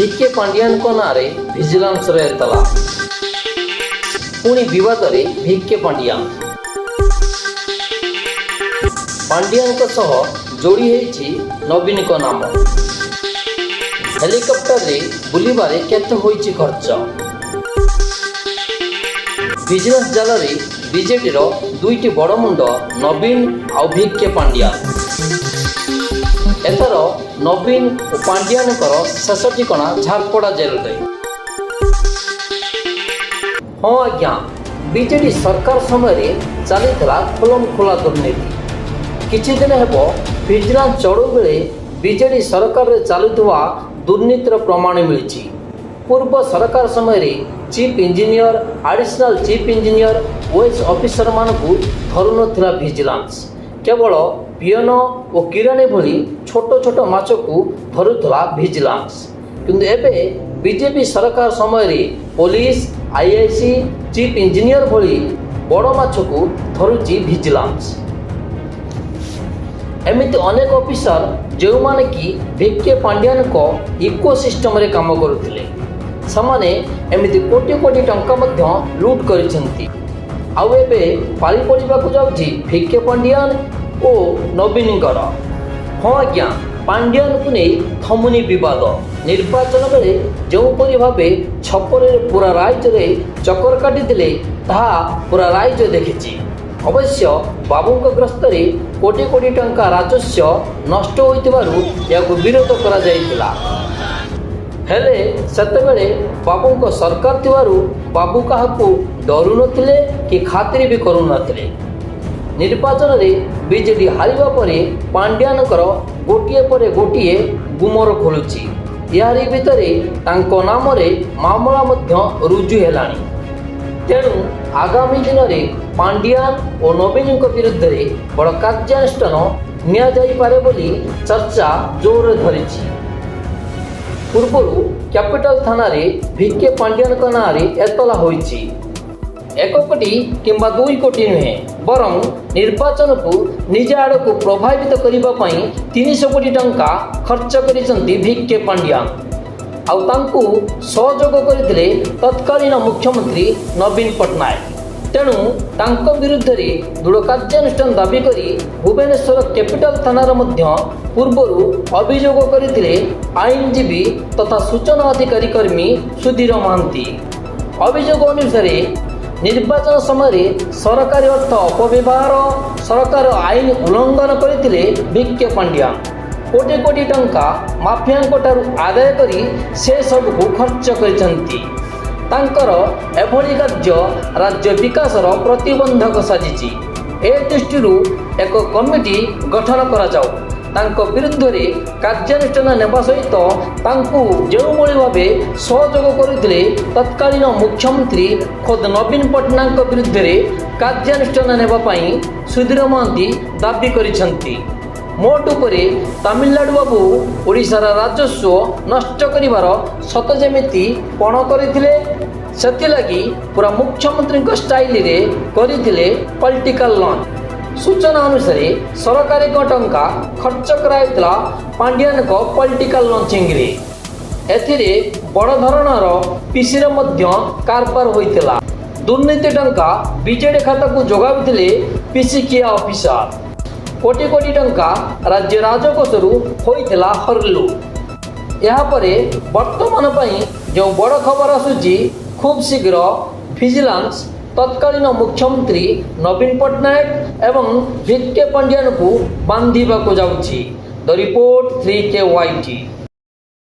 V K ପାଣ୍ଡିଆନଙ୍କ ନାଁରେ ଭିଜିଲାନ୍ସର ଏତଲା। ପୁଣି ବିବାଦରେ ଭିକେ ପାଣ୍ଡିଆନ। ପାଣ୍ଡିଆନଙ୍କ ସହ ଯୋଡ଼ି ହୋଇଛି ନବୀନଙ୍କ ନାମ। ହେଲିକପ୍ଟରରେ ବୁଲିବାରେ କେତେ ହୋଇଛି ଖର୍ଚ୍ଚ। ବିଜନେସ୍ ଜାଲରେ ବିଜେଡିର ଦୁଇଟି ବଡ଼ ମୁଣ୍ଡ ନବୀନ ଆଉ ଭିକେ ପାଣ୍ଡିଆନ। ଏଥର ନବୀନ ଓ ପାଣ୍ଡିଆନଙ୍କର ଶେଷ ଠିକଣା ଝାରପଡ଼ା ଜେଲରେ। ହଁ ଆଜ୍ଞା, ବିଜେଡି ସରକାର ସମୟରେ ଚାଲିଥିଲା ଖୋଲମଖୋଲା ଦୁର୍ନୀତି। କିଛି ଦିନ ହେବ ଭିଜିଲାନ୍ସ ଚଢ଼ଉ ବେଳେ ବିଜେଡି ସରକାରରେ ଚାଲୁଥିବା ଦୁର୍ନୀତିର ପ୍ରମାଣ ମିଳିଛି। ପୂର୍ବ ସରକାର ସମୟରେ chief engineer, additional chief engineer, OS ଅଫିସରମାନଙ୍କୁ ଧରୁନଥିଲା ଭିଜିଲାନ୍ସ। କେବଳ ପିଅନ ଓ କିରାଣୀ ଭଳି ଛୋଟ ଛୋଟ ମାଛକୁ ଧରୁଥିଲା ଭିଜିଲାନ୍ସ। କିନ୍ତୁ ଏବେ ବିଜେପି ସରକାର ସମୟରେ ପୋଲିସ, ଆଇଆଇସି, ଚିଫ୍ ଇଞ୍ଜିନିୟର ଭଳି ବଡ଼ ମାଛକୁ ଧରୁଛି ଭିଜିଲାନ୍ସ। ଏମିତି ଅନେକ ଅଫିସର ଯେଉଁମାନେ କି ଭିକେ ପାଣ୍ଡିଆନଙ୍କ ଇକୋସିଷ୍ଟମରେ କାମ କରୁଥିଲେ, ସେମାନେ ଏମିତି କୋଟି କୋଟି ଟଙ୍କା ମଧ୍ୟ ଲୁଟ୍ କରିଛନ୍ତି। ଆଉ ଏବେ ପାଳି ପଡ଼ିବାକୁ ଯାଉଛି ଭିକେ ପାଣ୍ଡିଆନ ଓ ନବୀନଙ୍କର। ହଁ ଆଜ୍ଞା, ପାଣ୍ଡିଆନକୁ ନେଇ ଥମୁନି ବିବାଦ। ନିର୍ବାଚନ ବେଳେ ଯେଉଁପରି ଭାବେ ଛପରରେ ପୁରା ରାଜ୍ୟରେ ଚକର କାଟିଥିଲେ, ତାହା ପୁରା ରାଜ୍ୟ ଦେଖିଛି। ଅବଶ୍ୟ ବାବୁଙ୍କ ଗ୍ରସ୍ତରେ କୋଟି କୋଟି ଟଙ୍କା ରାଜସ୍ୱ ନଷ୍ଟ ହୋଇଥିବାରୁ ଏହାକୁ ବିରୋଧ କରାଯାଇଥିଲା। ହେଲେ ସେତେବେଳେ ବାବୁଙ୍କ ସରକାର ଥିବାରୁ ବାବୁ କାହାକୁ ଡରୁନଥିଲେ କି ଖାତିର ବି କରୁନଥିଲେ। ନିର୍ବାଚନରେ ବିଜେଡି ହାରିବା ପରେ ପାଣ୍ଡିଆନଙ୍କର ଗୋଟିଏ ପରେ ଗୋଟିଏ ଗୁମର ଖୋଲୁଛି। ଏହାରି ଭିତରେ ତାଙ୍କ ନାମରେ ମାମଲା ମଧ୍ୟ ରୁଜୁ ହେଲାଣି। ତେଣୁ ଆଗାମୀ ଦିନରେ ପାଣ୍ଡିଆନ ଓ ନବୀନଙ୍କ ବିରୁଦ୍ଧରେ ବଡ଼ କାର୍ଯ୍ୟାନୁଷ୍ଠାନ ନିଆଯାଇପାରେ ବୋଲି ଚର୍ଚ୍ଚା ଜୋରରେ ଧରିଛି। ପୂର୍ବରୁ କ୍ୟାପିଟାଲ ଥାନାରେ ଭିକେ ପାଣ୍ଡିଆନଙ୍କ ନାଁରେ ଏତଲା ହୋଇଛି। 1 କୋଟି କିମ୍ବା 2 କୋଟି ନୁହେଁ, ବରଂ ନିର୍ବାଚନକୁ ନିଜ ଆଡ଼କୁ ପ୍ରଭାବିତ କରିବା ପାଇଁ 300 କୋଟି ଟଙ୍କା ଖର୍ଚ୍ଚ କରିଛନ୍ତି ଭିକେ ପାଣ୍ଡିଆନ। ଆଉ ତାଙ୍କୁ ସହଯୋଗ କରିଥିଲେ ତତ୍କାଳୀନ ମୁଖ୍ୟମନ୍ତ୍ରୀ ନବୀନ ପଟ୍ଟନାୟକ। ତେଣୁ ତାଙ୍କ ବିରୁଦ୍ଧରେ ଦୃଢ଼ କାର୍ଯ୍ୟାନୁଷ୍ଠାନ ଦାବି କରି ଭୁବନେଶ୍ୱର କ୍ୟାପିଟାଲ ଥାନାର ମଧ୍ୟ ପୂର୍ବରୁ ଅଭିଯୋଗ କରିଥିଲେ ଆଇନଜୀବୀ ତଥା ସୂଚନା ଅଧିକାରୀ କର୍ମୀ ସୁଧୀର ମହାନ୍ତି। ଅଭିଯୋଗ ଅନୁସାରେ ନିର୍ବାଚନ ସମୟରେ ସରକାରୀ ଅର୍ଥ ଅପବ୍ୟବହାର, ସରକାର ଆଇନ ଉଲ୍ଲଂଘନ କରିଥିଲେ ଭିକେ ପାଣ୍ଡିଆନ। କୋଟି କୋଟି ଟଙ୍କା ମାଫିଆଙ୍କଠାରୁ ଆଦାୟ କରି ସେସବୁକୁ ଖର୍ଚ୍ଚ କରିଛନ୍ତି। ତାଙ୍କର ଏଭଳି କାର୍ଯ୍ୟ ରାଜ୍ୟ ବିକାଶର ପ୍ରତିବନ୍ଧକ ସାଜିଛି। ଏ ଦୃଷ୍ଟିରୁ ଏକ କମିଟି ଗଠନ କରାଯାଉ। ତାଙ୍କ ବିରୁଦ୍ଧରେ କାର୍ଯ୍ୟାନୁଷ୍ଠାନ ନେବା ସହିତ ତାଙ୍କୁ ଯେଉଁଭଳି ଭାବେ ସହଯୋଗ କରୁଥିଲେ ତତ୍କାଳୀନ ମୁଖ୍ୟମନ୍ତ୍ରୀ ଖୋଦ୍ ନବୀନ ପଟ୍ଟନାୟକଙ୍କ ବିରୁଦ୍ଧରେ କାର୍ଯ୍ୟାନୁଷ୍ଠାନ ନେବା ପାଇଁ ସୁଧୀର ମହାନ୍ତି ଦାବି କରିଛନ୍ତି। ମୋଟ ଉପରେ ତାମିଲନାଡୁ ବାବୁ ଓଡ଼ିଶାର ରାଜସ୍ୱ ନଷ୍ଟ କରିବାର ସତ ଯେମିତି ପଣ କରିଥିଲେ, ସେଥିଲାଗି ପୁରା ମୁଖ୍ୟମନ୍ତ୍ରୀଙ୍କ ଷ୍ଟାଇଲରେ କରିଥିଲେ ପଲିଟିକାଲ ଲଞ୍ଚ। ସୂଚନା ଅନୁସାରେ ସରକାରୀଙ୍କ ଟଙ୍କା ଖର୍ଚ୍ଚ କରାଯାଇଥିଲା ପାଣ୍ଡିଆନଙ୍କ ପଲିଟିକାଲ ଲଞ୍ଚିଂରେ। ଏଥିରେ ବଡ଼ ଧରଣର ପିସିର ମଧ୍ୟ କାରବାର ହୋଇଥିଲା। ଦୁର୍ନୀତି ଟଙ୍କା ବିଜେଡି ଖାତାକୁ ଯୋଗାଉଥିଲେ ପିସିକିଆ ଅଫିସର। କୋଟି କୋଟି ଟଙ୍କା ରାଜ୍ୟ ରାଜକୋଷରୁ ହୋଇଥିଲା ହରଲୁଟ। ଏହାପରେ ବର୍ତ୍ତମାନ ପାଇଁ ଯେଉଁ ବଡ଼ ଖବର ଆସୁଛି, ଖୁବ୍ ଶୀଘ୍ର ଭିଜିଲାନ୍ସ ତତ୍କାଳୀନ ମୁଖ୍ୟମନ୍ତ୍ରୀ ନବୀନ ପଟ୍ଟନାୟକ ଏବଂ ଭିକେ ପାଣ୍ଡିଆନକୁ ବାନ୍ଧିବାକୁ ଯାଉଛି। ଦ ରିପୋର୍ଟ 3KYT।